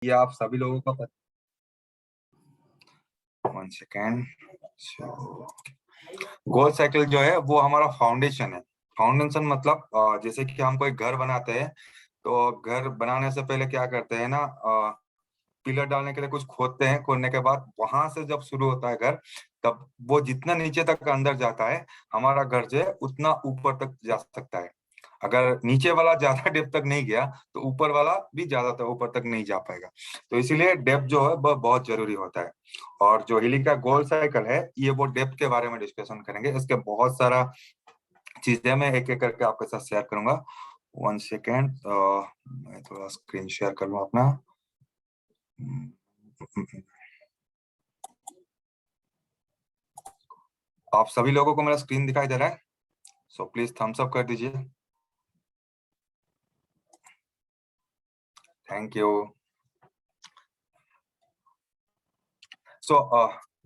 ये आप सभी लोगों का पता। 1 सेकेंड। गोल साइकिल जो है वो हमारा फाउंडेशन है। फाउंडेशन मतलब जैसे कि हम कोई घर बनाते हैं, तो घर बनाने से पहले क्या करते हैं ना, पिलर डालने के लिए कुछ खोदते हैं। खोदने के बाद वहां से जब शुरू होता है घर, तब वो जितना नीचे तक अंदर जाता है, हमारा घर जो है उतना ऊपर तक जा सकता है। अगर नीचे वाला ज्यादा डेप्थ तक नहीं गया, तो ऊपर वाला भी ज्यादा तक ऊपर तक नहीं जा पाएगा। तो इसीलिए डेप्थ जो है वह बहुत जरूरी होता है। और जो हीलिंग का गोल साइकिल है, ये वो डेप्थ के बारे में डिस्कशन करेंगे। इसके बहुत सारा चीजें मैं एक एक करके आपके साथ शेयर करूंगा। 1 सेकेंड, मैं थोड़ा स्क्रीन शेयर कर लूँ अपना। आप सभी लोगों को मेरा स्क्रीन दिखाई दे रहा है? सो प्लीज थम्स अप कर दीजिए। Thank you. सो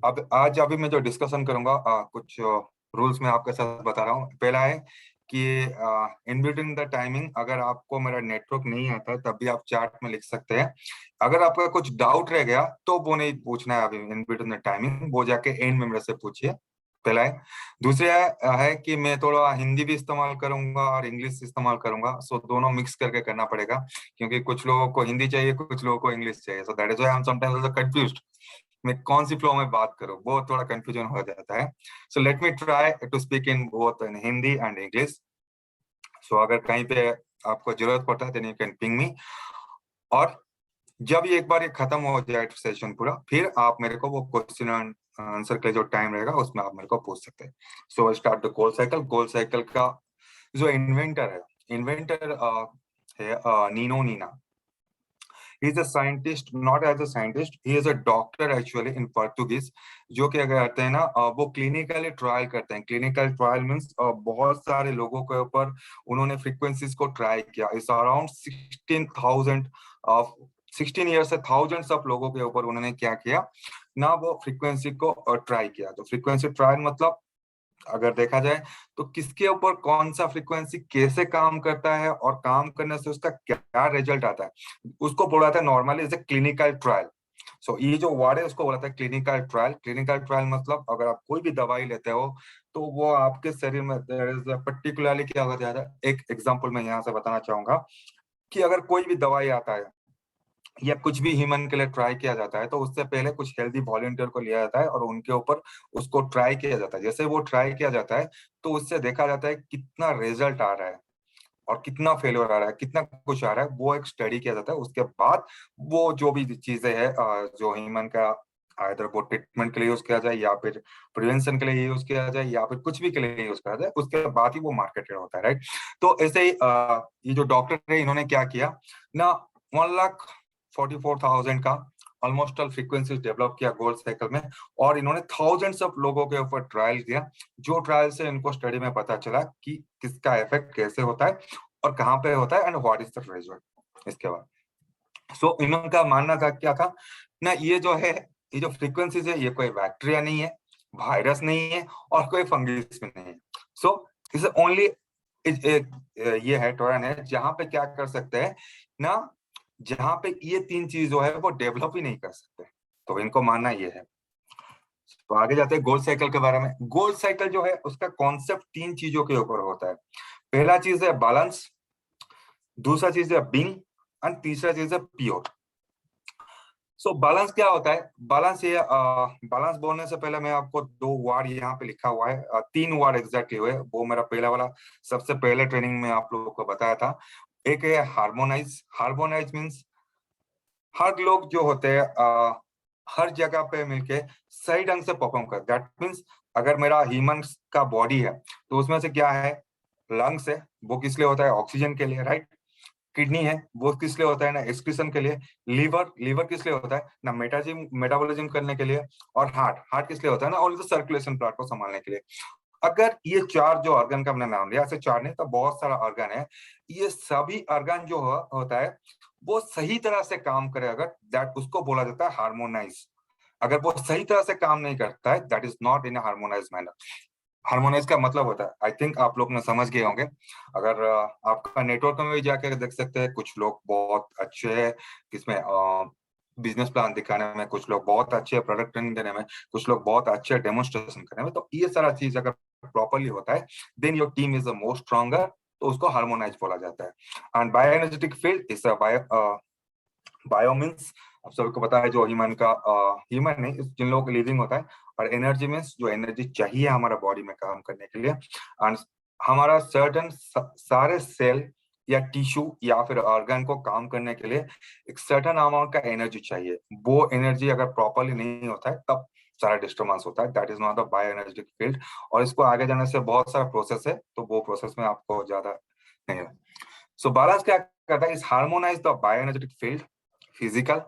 अब आज अभी मैं जो डिस्कशन करूंगा, कुछ रूल्स मैं आपके साथ बता रहा हूँ। पहला है कि इन बिटवीन द टाइमिंग, अगर आपको मेरा नेटवर्क नहीं आता तब भी आप चैट में लिख सकते हैं। अगर आपका कुछ डाउट रह गया तो वो नहीं पूछना है अभी इन बिटवीन द टाइमिंग, वो जाके एंड में मेरे से पूछिए। पहला है। दूसरा है कि मैं थोड़ा हिंदी भी इस्तेमाल करूंगा और इंग्लिश इस्तेमाल करूंगा। सो दोनों मिक्स करके करना पड़ेगा, क्योंकि कुछ लोगों को हिंदी चाहिए, कुछ लोगों को इंग्लिश चाहिए। So that is why I am sometimes confused, मैं कौन सी फ्लो में बात करूं, वो थोड़ा कंफ्यूजन हो जाता है। So let me try to speak in both in Hindi and English. So अगर कहीं पे आपको जरूरत पड़ता है, then you can ping me. और जब ये एक बार ये खत्म हो जाए सेशन पूरा, फिर आप मेरे को वो क्वेश्चन एंड आंसर का जो टाइम रहेगा उसमें आप मेरे को पूछ सकते हैं। So start the goal cycle. Goal cycle का जो इन्वेंटर है, इन्वेंटर है Nino Nina. He is a scientist, not as a scientist, he is a doctor actually in Portuguese. जो कि अगर कहते हैं ना, वो क्लिनिकली ट्रायल करते हैं। क्लिनिकल ट्रायल मीन्स बहुत सारे लोगों के ऊपर उन्होंने फ्रीक्वेंसीज को ट्राई किया। इट्स अराउंड 16,000 ऑफ 16 ईयर से थाउजेंड्स ऑफ लोगों के ऊपर उन्होंने क्या किया ना, वो फ्रीक्वेंसी को ट्राई किया। तो फ्रीक्वेंसी ट्रायल मतलब अगर देखा जाए तो किसके ऊपर कौन सा फ्रीक्वेंसी कैसे काम करता है और काम करने से उसका क्या रिजल्ट आता है, उसको बोला था normally as a clinical trial. So ये जो वर्ड है उसको बोला था क्लिनिकल ट्रायल। क्लिनिकल ट्रायल मतलब अगर आप कोई भी दवाई लेते हो, तो वो आपके शरीर में पर्टिकुलरली क्या होता है। एक एग्जांपल मैं यहाँ से बताना चाहूंगा कि अगर कोई भी दवाई आता है या कुछ भी ह्यूमन के लिए ट्राई किया जाता है, तो उससे पहले कुछ हेल्दी वॉलंटियर को लिया जाता है और उनके ऊपर उसको ट्राई किया जाता है। जैसे वो ट्राई किया जाता है, तो उससे देखा जाता है कितना रिजल्ट आ रहा है और कितना फेलियर आ रहा है, कितना कुछ आ रहा है, वो एक स्टडी किया जाता है। उसके बाद वो जो भी चीजें हैं, जो ह्यूमन का इधर वो ट्रीटमेंट के लिए यूज किया जाए या फिर प्रिवेंशन के लिए यूज किया जाए या फिर कुछ भी के लिए यूज किया जाए, उसके बाद ही वो मार्केटेड होता है, राइट। तो ऐसे ही ये जो डॉक्टर है, इन्होंने क्या किया ना, 1,44,000 का ऑलमोस्ट ऑल फ्रीक्वेंसी डेवलप किया गोल्ड साइकिल में। और इन्होंने थाउजेंड्स ऑफ लोगों के ऊपर ट्रायल किया, जो ट्रायल से इनको स्टडी में पता चला कि किसका इफेक्ट कैसे होता है और कहाँ पे होता है and what is the result. इसके बाद सो इनका मानना था क्या था ना, ये जो है, ये जो फ्रीक्वेंसीज है, ये कोई बैक्टीरिया नहीं है, वायरस नहीं है और कोई फंगस भी नहीं है। सो इस ओनली ये है टोरन है जहां पे क्या कर सकते हैं ना, जहां पे ये तीन चीज जो है वो डेवलप ही नहीं कर सकते। तो इनको मानना ये है। तो आगे जाते हैं गोल साइकिल के बारे में। गोल साइकिल जो है उसका कॉन्सेप्ट तीन चीजों के ऊपर होता है। पहला चीज है बैलेंस, दूसरा चीज है बिंग एंड तीसरा चीज है प्योर। सो बैलेंस क्या होता है? बैलेंस ये बैलेंस बोलने से पहले मैं आपको दो वर्ड यहाँ पे लिखा हुआ है, तीन वर्ड एग्जैक्टली हुए, वो मेरा पहला वाला सबसे पहले ट्रेनिंग में आप लोगों को बताया था। एक है हार्मोनाइज। हार्मोनाइज मीन्स हर लोग जो होते हैं हर जगह पे मिलके सही ढंग से परफॉर्म कर। दैट मीन्स अगर मेरा ह्यूमन का बॉडी है, तो उसमें से क्या है, लंग्स है, वो किस लिए होता है, ऑक्सीजन के लिए, राइट। किडनी है, वो किस लिए होता है ना, एक्सक्रीशन के लिए। लीवर, लीवर किस लिए होता है ना, मेटाबॉलिज्म करने के लिए। और हार्ट, हार्ट किस लिए होता है ना, ओनली द सर्कुलेशन पार्ट को संभालने के लिए। अगर ये चार जो ऑर्गन का हमने नाम लिया, ऐसे चार नहीं तो बहुत सारा ऑर्गन है, ये सभी ऑर्गन जो होता है वो सही तरह से काम करे, अगर दैट उसको बोला जाता है हार्मोनाइज। अगर वो सही तरह से काम नहीं करता है, that is not in harmonise manner. Harmonise का मतलब होता है, आई थिंक आप लोग ने समझ गए होंगे। अगर आपका नेटवर्क में भी जाकर देख सकते हैं, कुछ लोग बहुत अच्छे हैं जिसमें बिजनेस प्लान दिखाने में, कुछ लोग बहुत अच्छे प्रोडक्ट ट्रेनिंग देने में, कुछ लोग बहुत अच्छे डेमोन्स्ट्रेशन करने में। तो ये सारा चीज अगर प्रॉपरली होता है, then your team is the more stronger, तो उसको हार्मोनाइज बोला जाता है। And bioenergetic field is bio means आप सबको पता है जो ह्यूमन का ह्यूमन नहीं, जिन लोगों का लिविंग होता है, और एनर्जी मीन्स जो एनर्जी चाहिए हमारा बॉडी में काम करने के लिए। एंड हमारा सर्टन सारे सेल या टिश्यू या फिर ऑर्गन को काम करने के लिए एक सर्टन अमाउंट का एनर्जी चाहिए। वो एनर्जी अगर प्रॉपरली नहीं होता है तब सारा डिस्टर्बेंस होता है। That is not the bio energetic field. और इसको आगे जाने से बहुत सारा प्रोसेस है, तो वो प्रोसेस में आपको ज्यादा नहीं है। सो बैलेंस क्या करता है, इस harmonize the bio energetic field physical.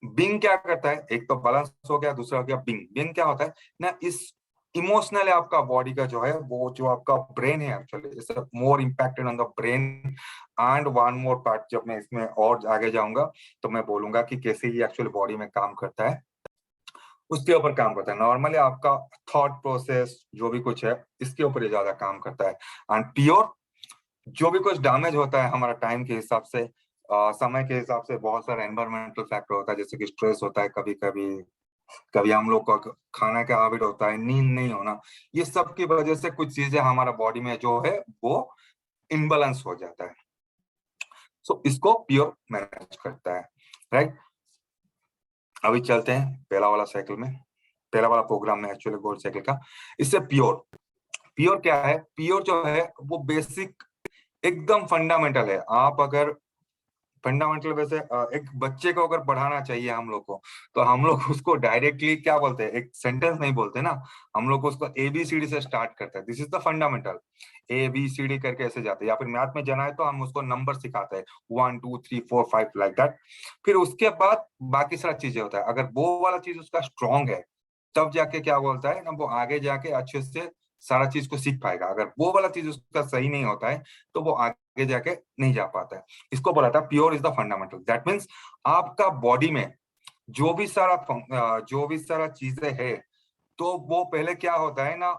Being क्या करता है, एक तो बैलेंस हो गया, दूसरा हो गया बिंग। बिंग क्या होता है ना, इस इमोशनल आपका बॉडी का जो है, वो जो आपका ब्रेन है, actually it's more impacted on the brain. And one more part, जब मैं इसमें और आगे जाऊंगा तो मैं बोलूंगा कि कैसे ये एक्चुअली बॉडी में काम करता है, उसके ऊपर काम करता है। नॉर्मली आपका थॉट प्रोसेस जो भी कुछ है, इसके ऊपर ये ज्यादा काम करता है। एंड प्योर, जो भी कुछ डैमेज होता है हमारा टाइम के हिसाब से, समय के हिसाब से, बहुत सारा एनवायरमेंटल फैक्टर होता है, जैसे कि स्ट्रेस होता है, कभी कभी कभी हम लोग का खाना का हैबिट होता है, नींद नहीं होना, ये सब की वजह से कुछ चीजें हमारा बॉडी में जो है वो इनबैलेंस हो जाता है। सो इसको प्योर मैनेज करता है, राइट। अभी चलते हैं पहला वाला साइकिल में, पहला वाला प्रोग्राम में, एक्चुअली गोल्ड साइकिल का। इससे प्योर, प्योर क्या है, प्योर जो है वो बेसिक एकदम फंडामेंटल है। आप अगर फंडामेंटल वैसे एक बच्चे को अगर पढ़ाना चाहिए हम लोग को, तो हम लोग उसको डायरेक्टली क्या बोलते हैं, एक सेंटेंस नहीं बोलते ना, हम लोग उसको एबीसीडी से स्टार्ट करते हैं। This is the fundamental, ABCD करके ऐसे जाते हैं। या फिर मैथ में जाना है तो हम उसको नंबर सिखाते हैं, 1 2 3 4 5 लाइक दैट। फिर उसके बाद बाकी सारा चीजें होता है। अगर वो वाला चीज उसका स्ट्रांग है, तब जाके क्या बोलता है ना, वो आगे जाके अच्छे से सारा चीज को सीख पाएगा। अगर वो वाला चीज उसका सही नहीं होता है, तो वो आगे जाके नहीं जा पाता है। इसको बोला था pure is the fundamental. That means आपका बॉडी में जो भी सारा चीजें है, तो वो पहले क्या होता है ना,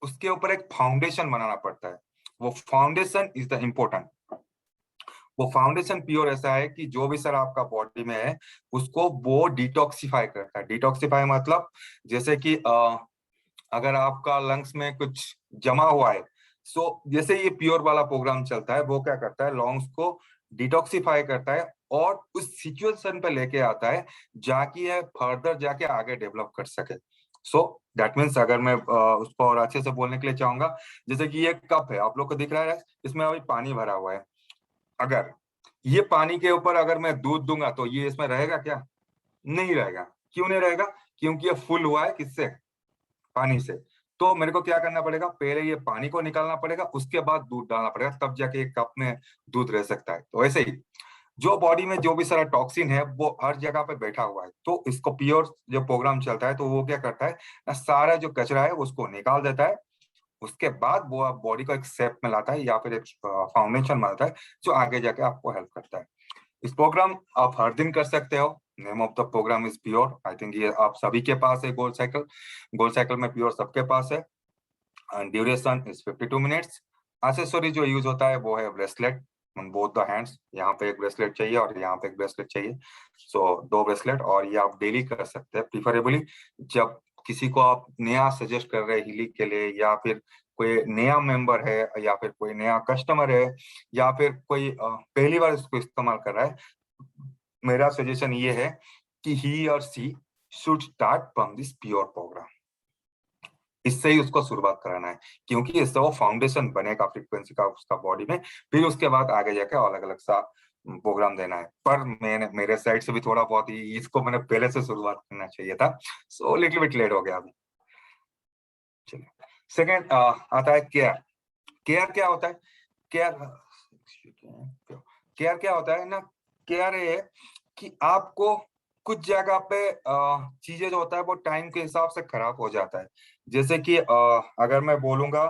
उसके ऊपर एक फाउंडेशन बनाना पड़ता है। वो फाउंडेशन इज द इम्पोर्टेंट। वो फाउंडेशन प्योर ऐसा है कि जो भी सर आपका बॉडी में है, उसको वो डिटॉक्सिफाई करता है। डिटॉक्सिफाई मतलब जैसे कि अगर आपका लंग्स में कुछ जमा हुआ है, सो जैसे ये प्योर वाला प्रोग्राम चलता है, वो क्या करता है, लंग्स को डिटॉक्सिफाई करता है और उस सिचुएशन पे लेके आता है, जाके ये फर्दर जाके आगे डेवलप कर सके। सो दैट मीन्स अगर मैं उसको और अच्छे से बोलने के लिए चाहूंगा, जैसे कि ये कप है, आप लोग को दिख रहा है, इसमें अभी पानी भरा हुआ है। अगर ये पानी के ऊपर अगर मैं दूध दूंगा, तो ये इसमें रहेगा क्या? नहीं रहेगा। क्यों नहीं रहेगा? क्योंकि ये फुल हुआ है किससे? पानी से। तो मेरे को क्या करना पड़ेगा, पहले ये पानी को निकालना पड़ेगा, उसके बाद दूध डालना पड़ेगा, तब जाके एक कप में दूध रह सकता है। तो ऐसे ही जो बॉडी में जो भी सारा टॉक्सिन है, वो हर जगह पे बैठा हुआ है। तो इसको प्योर जो प्रोग्राम चलता है, तो वो क्या करता है ना, सारा जो कचरा है उसको निकाल देता है। उसके बाद वो बॉडी को एक शेप में लाता है, या फिर एक फाउंडेशन बनाता है, जो आगे जाके आपको हेल्प करता है। इस प्रोग्राम आप हर दिन कर सकते हो। Name of the program is pure. I think ये आप सभी के पास है, गोल साइकिल। गोल साइकिल में प्योर सबके पास है। And duration is 52 minutes. Accessory जो यूज होता है वो है bracelet on both the hands. यहाँ पे एक ब्रेसलेट चाहिए और यहाँ पे एक ब्रेसलेट चाहिए। सो दो ब्रेसलेट, और ये आप डेली कर सकते हैं प्रिफरेबली। जब किसी को आप नया सजेस्ट कर रहे हैं हीलिंग के लिए, या फिर कोई नया मेंबर है, या फिर कोई नया कस्टमर है, या फिर कोई पहली बार इसको इस्तेमाल कर रहा है, मेरा सजेशन ये है कि ही और she should start from this pure programme. इससे ही उसको शुरुआत कराना है, क्योंकि इससे वो फाउंडेशन बनेगा फ्रीक्वेंसी का उसका बॉडी में। फिर उसके बाद आगे जाके अलग अलग सा प्रोग्राम देना है। पर मैंने मेरे साइड से भी थोड़ा बहुत ही इसको मैंने पहले से शुरुआत करना चाहिए था, सो लिटिल बिट लेट हो गया अभी। चलिए, सेकेंड आता है केयर। केयर क्या होता है? केयर, केयर क्या होता है ना, केयर ये है कि आपको कुछ जगह पे चीजें जो होता है वो टाइम के हिसाब से खराब हो जाता है। जैसे कि अगर मैं बोलूंगा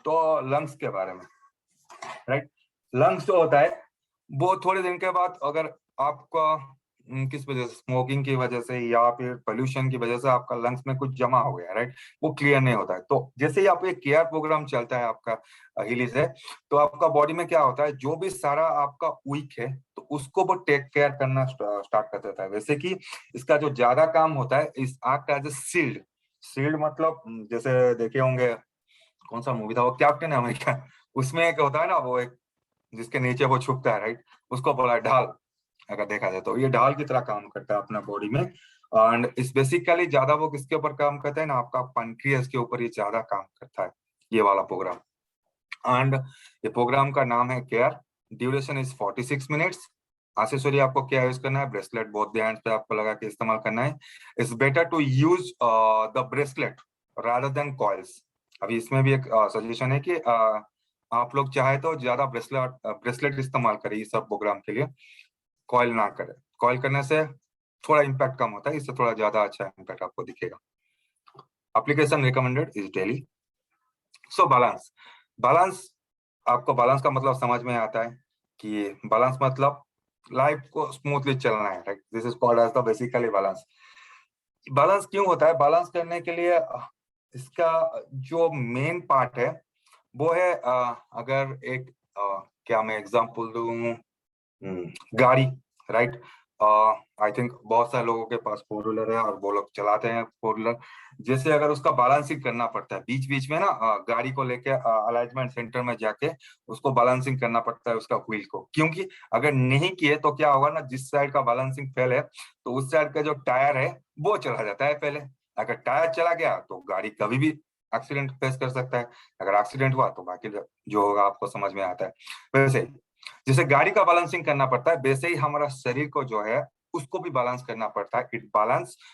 तो लंग्स के बारे में, राइट। लंग्स जो होता है वो थोड़े दिन के बाद, अगर आपका किस वजह से, स्मोकिंग की वजह से या फिर पोल्यूशन की वजह से आपका लंग्स में कुछ जमा हो गया, राइट, वो क्लियर नहीं होता है। तो जैसे ही आप एक केयर प्रोग्राम चलता है आपका हिली से, तो आपका बॉडी में क्या होता है, जो भी सारा आपका वीक है तो उसको वो टेक केयर करना स्टार्ट कर देता है। वैसे कि इसका जो ज्यादा काम होता है, इस आग का एज ए शील्ड। शील्ड मतलब जैसे देखे होंगे, कौन सा मूवी था वो, कैप्टन अमेरिका, उसमें एक होता है ना वो एक जिसके नीचे वो छुपता है, राइट, उसको बोला है ढाल। अगर देखा जाए तो ये ढाल की तरह काम करता है अपना बॉडी में। एंड इस बेसिकली ज्यादा वो किसके ऊपर काम करता है ना, आपका पैनक्रियास के ऊपर ये ज्यादा काम करता है, ये वाला प्रोग्राम। एंड ये प्रोग्राम का नाम है care. Duration is 46 minutes. Ashish आपको क्या यूज करना है, ब्रेसलेट बोथ द हैंड्स पे आपको लगा के इस्तेमाल करना है। It's better to use the bracelet rather than coils. अभी इसमें भी एक सजेशन है कि आप लोग चाहे तो ज्यादा ब्रेसलेट ब्रेसलेट इस्तेमाल करें इस सब प्रोग्राम के लिए, कॉइल ना करें। कॉइल करने से थोड़ा इम्पैक्ट कम होता है, इससे थोड़ा ज्यादा अच्छा इम्पैक्ट आपको दिखेगा। Application recommended is daily. So balance. Balance, आपको बैलेंस का मतलब समझ में आता है कि बैलेंस मतलब लाइफ को स्मूथली चलना है, right, this is called as the basically balance. Balance क्यों होता है, बैलेंस करने के लिए इसका जो मेन पार्ट है वो है अगर एक क्या मैं एग्जांपल दूं, गाड़ी, राइट। आई थिंक बहुत सारे लोगों के पास फोर व्हीलर है और वो लोग चलाते हैं फोर व्हीलर। जैसे अगर उसका बैलेंसिंग करना पड़ता है बीच बीच में ना, गाड़ी को लेके अलाइनमेंट सेंटर में जाके उसको बैलेंसिंग करना पड़ता है उसका व्हील को, क्योंकि अगर नहीं किए तो क्या होगा ना, जिस साइड का बैलेंसिंग फेल है तो उस साइड का जो टायर है वो चला जाता है पहले। अगर टायर चला गया तो गाड़ी कभी भी एक्सीडेंट फेस कर सकता है। अगर एक्सीडेंट हुआ तो बाकी जो होगा आपको समझ में आता है। वैसे जैसे गाड़ी का बैलेंसिंग करना पड़ता है, वैसे ही हमारा शरीर को जो है उसको भी बैलेंस करना पड़ता है। It balance